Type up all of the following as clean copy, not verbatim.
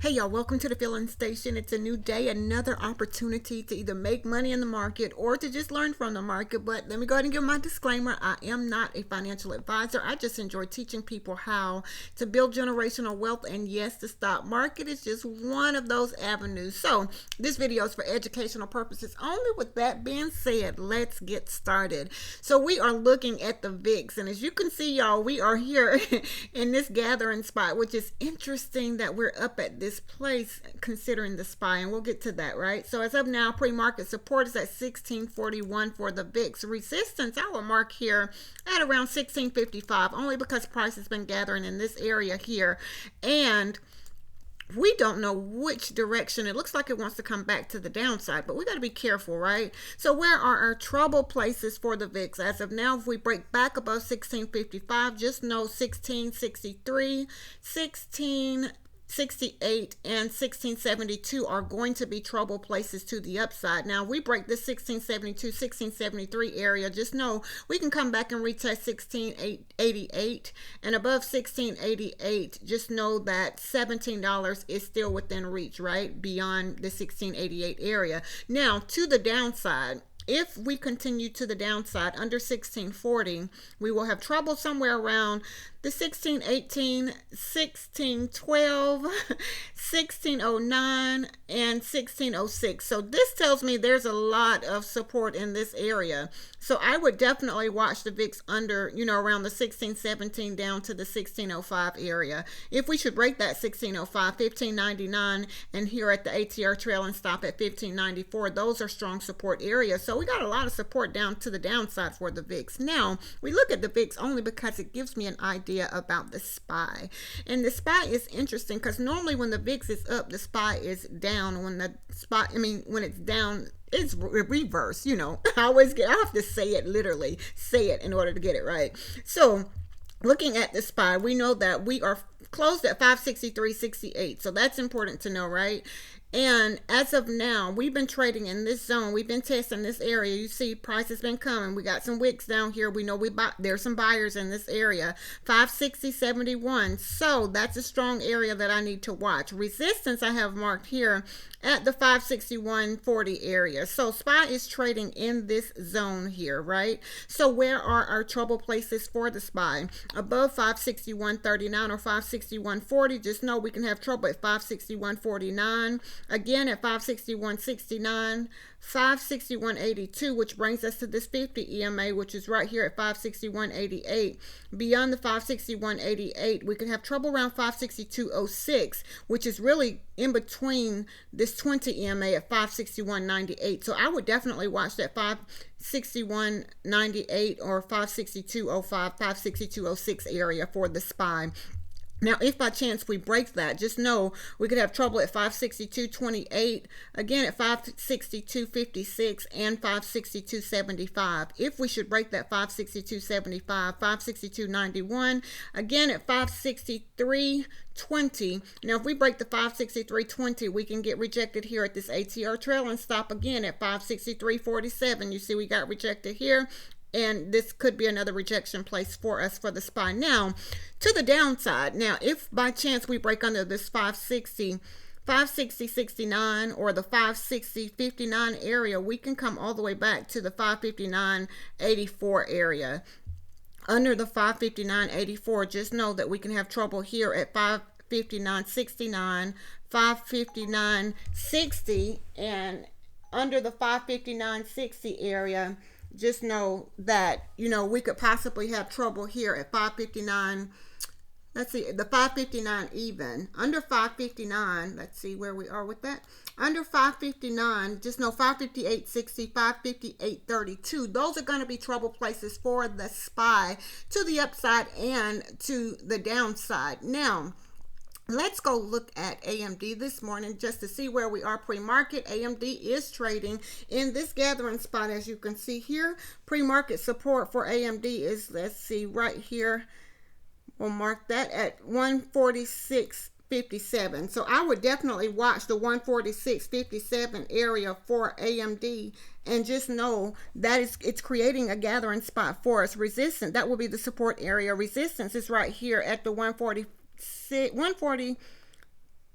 Hey y'all, welcome to the Filling Station. It's a new day, another opportunity to either make money in the market or to just learn from the market. But let me go ahead and give my disclaimer. I am not a financial advisor. I just enjoy teaching people how to build generational wealth. And yes, the stock market is just one of those avenues. So this video is for educational purposes only. With that being said, let's get started. So we are looking at the VIX. And as you can see, y'all, we are here in this gathering spot, which is interesting that we're up at this place considering the SPY, and we'll get to that, right? So as of now, pre-market support is at 1641 for the VIX. Resistance I will mark here at around 1655, only because price has been gathering in this area here, and we don't know which direction. It looks like it wants to come back to the downside, but we got to be careful, right? So where are our trouble places for the VIX? As of now, if we break back above 1655, just know 1663, 1668 and 1672 are going to be trouble places to the upside. Now, we break this 1672, 1673 area, just know we can come back and retest 1688, and above 1688, just know that $17 is still within reach, right? Beyond the 1688 area. Now, to the downside, if we continue to the downside under 1640, we will have trouble somewhere around the 1618, 1612, 1609, and 1606. So this tells me there's a lot of support in this area. So I would definitely watch the VIX under, around the 1617 down to the 1605 area. If we should break that 1605, 1599, and here at the ATR trail and stop at 1594, those are strong support areas. So we got a lot of support down to the downside for the VIX. Now, we look at the VIX only because it gives me an idea about the SPY. And the SPY is interesting because normally when the VIX is up, the SPY is down. When it's down, it's reverse, I have to say it literally, say it in order to get it right. So looking at the SPY, we know that we are closed at 563.68. So that's important to know, right? And as of now, we've been trading in this zone. We've been testing this area. You see price has been coming. We got some wicks down here. We know there's some buyers in this area. 560.71. So that's a strong area that I need to watch. Resistance I have marked here at the 561.40 area. So SPY is trading in this zone here, right? So where are our trouble places for the SPY? Above 561.39 or 561.40, just know we can have trouble at 561.49. Again at 561.69, 561.82, which brings us to this 50 EMA, which is right here at 561.88. Beyond the 561.88, we could have trouble around 562.06, which is really in between this 20 EMA at 561.98. So I would definitely watch that 561.98 or 562.05, 562.06 area for the SPY. Now, if by chance we break that, just know we could have trouble at 562.28, again at 562.56, and 562.75. If we should break that 562.75, 562.91, again at 563.20. Now, if we break the 563.20, we can get rejected here at this ATR trail and stop again at 563.47. You see we got rejected here. And this could be another rejection place for us for the SPY. Now, to the downside, now if by chance we break under this 560.69 or the 560.59 area, we can come all the way back to the 559.84 area. Under the 559.84, just know that we can have trouble here at 559.69, 559.60, and under the 559.60 area, just know that, we could possibly have trouble here at 559. Let's see, the 559 even. Under 559, let's see where we are with that. Under 559, just know 558.60, 558.32. Those are going to be trouble places for the SPY to the upside and to the downside. Now, let's go look at AMD this morning just to see where we are pre-market. AMD is trading in this gathering spot, as you can see here. Pre-market support for AMD is, let's see, right here. We'll mark that at 146.57. So I would definitely watch the 146.57 area for AMD, and just know that it's creating a gathering spot for us. Resistance, that will be the support area. Resistance is right here at the 140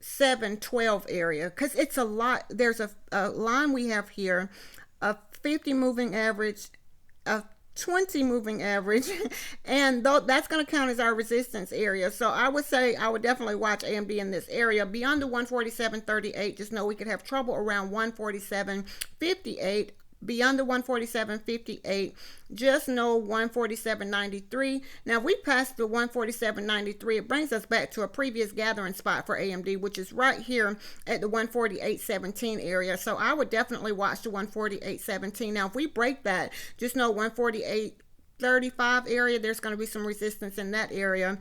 712 area, because it's a lot. There's a line we have here, a 50 moving average, a 20 moving average, and that's going to count as our resistance area. So I would say I would definitely watch AMD in this area. Beyond the 147.38, just know we could have trouble around 147.58. Beyond the 147.58, just know 147.93. Now, if we pass the 147.93, it brings us back to a previous gathering spot for AMD, which is right here at the 148.17 area. So I would definitely watch the 148.17. Now, if we break that, just know 148.35 area, there's going to be some resistance in that area.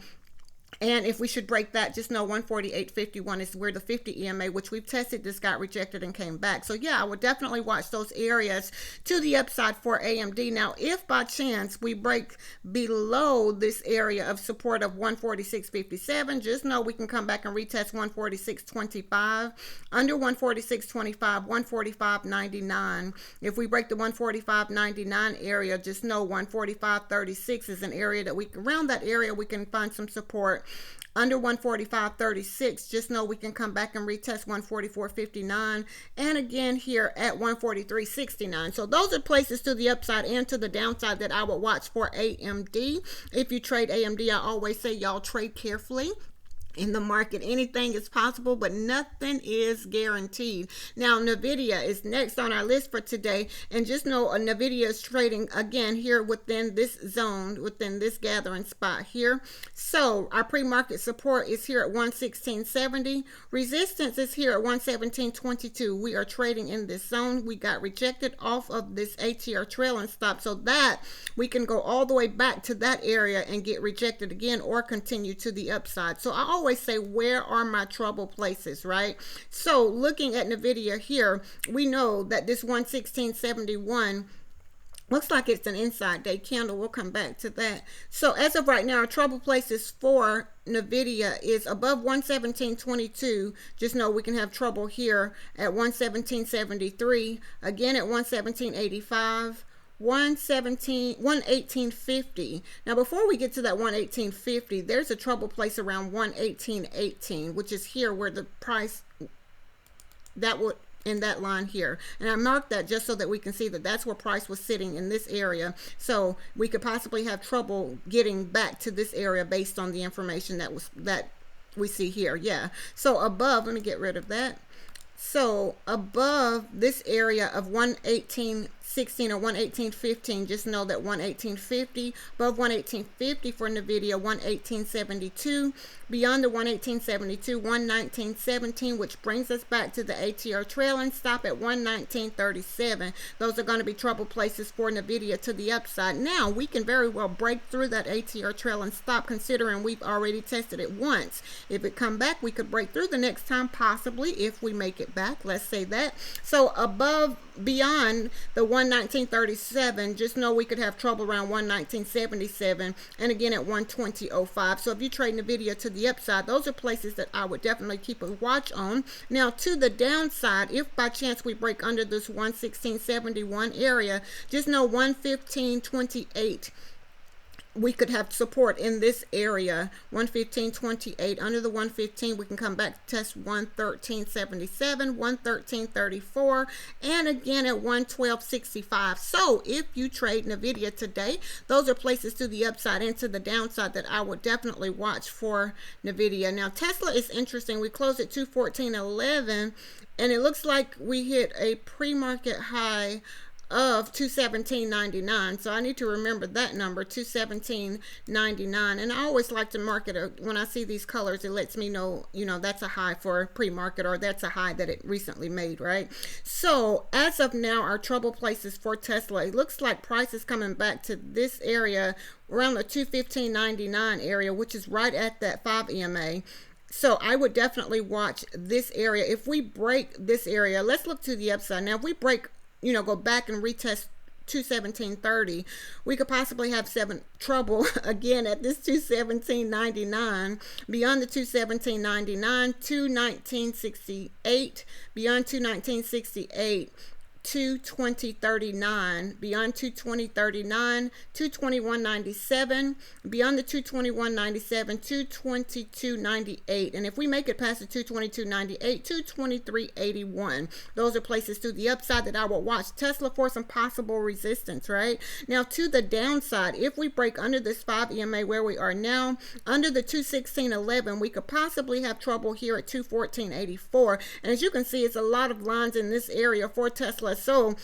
And if we should break that, just know 148.51 is where the 50 EMA, which we've tested, just got rejected and came back. So yeah, I would definitely watch those areas to the upside for AMD. Now, if by chance we break below this area of support of 146.57, just know we can come back and retest 146.25. Under 146.25, 145.99. If we break the 145.99 area, just know 145.36 is an area that around that area we can find some support. Under 145.36, just know we can come back and retest 144.59, and again here at 143.69. So those are places to the upside and to the downside that I would watch for AMD. If you trade AMD, I always say y'all trade carefully. In the market, anything is possible, but nothing is guaranteed. Now, NVIDIA is next on our list for today, and just know NVIDIA is trading again here within this zone, within this gathering spot here. So our pre-market support is here at 116.70. Resistance is here at 117.22. We are trading in this zone. We got rejected off of this ATR trailing stop, so that we can go all the way back to that area and get rejected again or continue to the upside. So I always say, where are my trouble places, right? So looking at NVIDIA here, we know that this 116.71 looks like it's an inside day candle. We'll come back to that. So as of right now, our trouble places for NVIDIA is above 117.22. Just know we can have trouble here at 117.73, again at 117.85. 118.50. Now, before we get to that 118.50, there's a trouble place around 118.18, which is here where the price that would in that line here, and I marked that just so that we can see that that's where price was sitting in this area. So we could possibly have trouble getting back to this area based on the information that we see here. Yeah. So above, let me get rid of that. So above this area of 118.16 or 118.15, just know that 118.50, above 118.50 for NVIDIA, 118.72, beyond the 118.72, 119.17, which brings us back to the ATR trailing stop at 119.37. Those are going to be trouble places for NVIDIA to the upside. Now, we can very well break through that ATR trailing stop, considering we've already tested it once. If it come back, we could break through the next time, possibly, if we make it back. Let's say that. So above, beyond the 119.37, just know we could have trouble around 119.77, and again at 120.05. So if you trade NVIDIA to the upside, those are places that I would definitely keep a watch on. Now, to the downside, if by chance we break under this 116.71 area, just know 115.28. We could have support in this area, 115.28. Under the 115, we can come back to test 113.77, 113.34, and again at 112.65. So if you trade NVIDIA today, those are places to the upside and to the downside that I would definitely watch for NVIDIA. Now, Tesla is interesting. We closed at 214.11, and it looks like we hit a pre-market high of 217.99. So I need to remember that number, 217.99. And I always like to mark it when I see these colors. It lets me know, that's a high for pre-market, or that's a high that it recently made, right? So as of now, our trouble places for Tesla, it looks like price is coming back to this area around the 215.99 area, which is right at that 5 EMA. So I would definitely watch this area. If we break this area, let's look to the upside. Now, if we break, go back and retest 217.30, we could possibly have trouble again at this 217.99. Beyond the 217.99, 219.68. Beyond 219.68, 220.39, beyond 220.39, 221.97, beyond the 221.97, 222.98, and if we make it past the 222.98, 223.81. Those are places to the upside that I will watch Tesla for some possible resistance, right? Now to the downside, if we break under this 5 EMA where we are now, under the 216.11, we could possibly have trouble here at 214.84, and as you can see, it's a lot of lines in this area for Tesla. So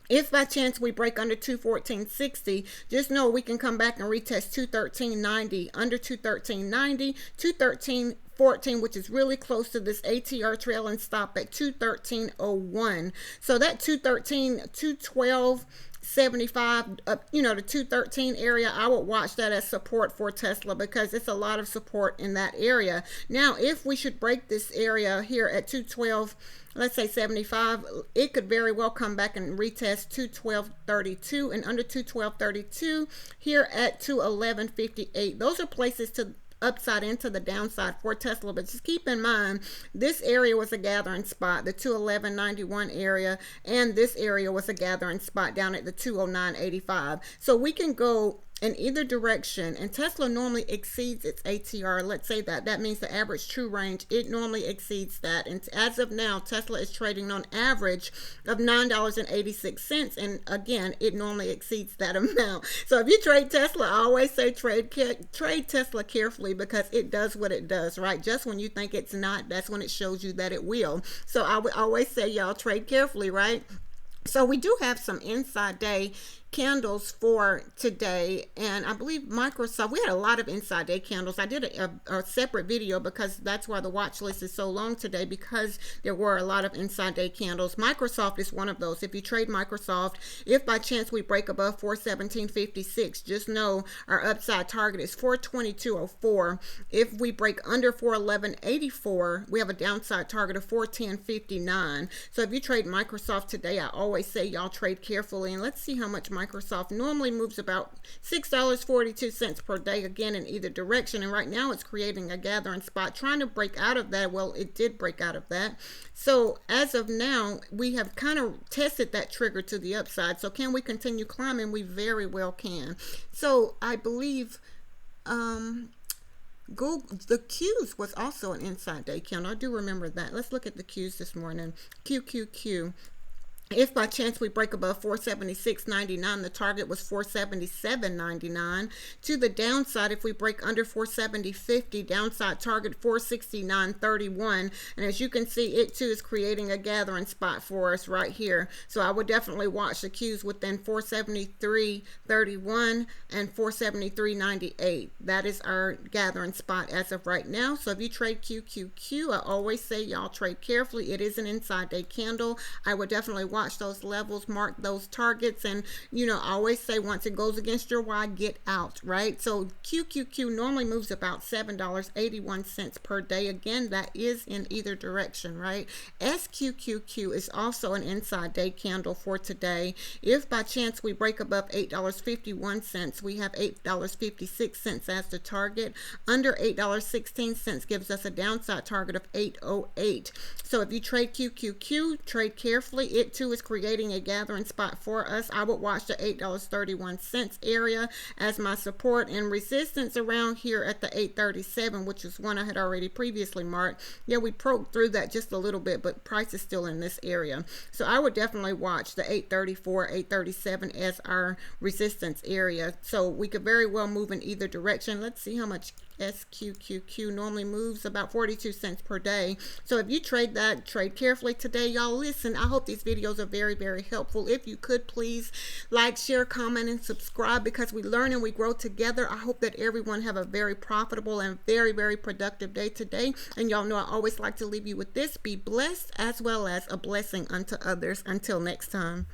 if by chance we break under 214.60, just know we can come back and retest 213.90, under 213.90, 213.14, which is really close to this ATR trail, and stop at 213.01. So that 212.75 up, the 213 area, I would watch that as support for Tesla because it's a lot of support in that area. Now, if we should break this area here at 212, let's say 75, it could very well come back and retest 212.32, and under 212.32 here at 211.58. Those are places to upside into the downside for Tesla, but just keep in mind this area was a gathering spot, the 211.91 area, and this area was a gathering spot down at the 209.85. So we can go in either direction, and Tesla normally exceeds its ATR. Let's say that means the average true range, it normally exceeds that, and as of now Tesla is trading on average of $9.86, and again it normally exceeds that amount. So if you trade Tesla, I always say trade Tesla carefully because it does what it does, right? Just when you think it's not, that's when it shows you that it will. So I would always say y'all trade carefully, right? So we do have some inside day candles for today, and I believe Microsoft, we had a lot of inside day candles. I did a separate video because that's why the watch list is so long today, because there were a lot of inside day candles. Microsoft is one of those. If you trade Microsoft, if by chance we break above 417.56, just know our upside target is 422.04. If we break under 411.84, we have a downside target of 410.59. So if you trade Microsoft today, I always say y'all trade carefully, and let's see how much Microsoft normally moves about $6.42 per day, again in either direction, and right now it's creating a gathering spot trying to break out of that. Well, it did break out of that. So as of now, we have kind of tested that trigger to the upside. So can we continue climbing? We very well can. So I believe the Qs was also an inside day candle. I do remember that. Let's look at the Qs this morning. QQQ. If by chance we break above 476.99, the target was 477.99. To the downside, if we break under 470.50, downside target 469.31. And as you can see, it too is creating a gathering spot for us right here. So I would definitely watch the Qs within 473.31 and 473.98. That is our gathering spot as of right now. So if you trade QQQ, I always say y'all trade carefully. It is an inside day candle. I would definitely watch those levels, mark those targets, and I always say once it goes against your Y, get out, right? So QQQ normally moves about $7.81 per day. Again, that is in either direction, right? SQQQ is also an inside day candle for today. If by chance we break above $8.51, we have $8.56 as the target. Under $8.16 gives us a downside target of $8.08. So if you trade QQQ, trade carefully. It too is creating a gathering spot for us. I would watch the $8.31 area as my support, and resistance around here at the 8.37, which is one I had already previously marked. Yeah, we broke through that just a little bit, but price is still in this area. So I would definitely watch the 8.34, 8.37 as our resistance area. So we could very well move in either direction. Let's see how much SQQQ normally moves, about 42 cents per day. So if you trade that, trade carefully today. Y'all listen, I hope these videos are very, very helpful. If you could please like, share, comment, and subscribe, because we learn and we grow together. I hope that everyone have a very profitable and very, very productive day today. And y'all know I always like to leave you with this: be blessed as well as a blessing unto others. Until next time.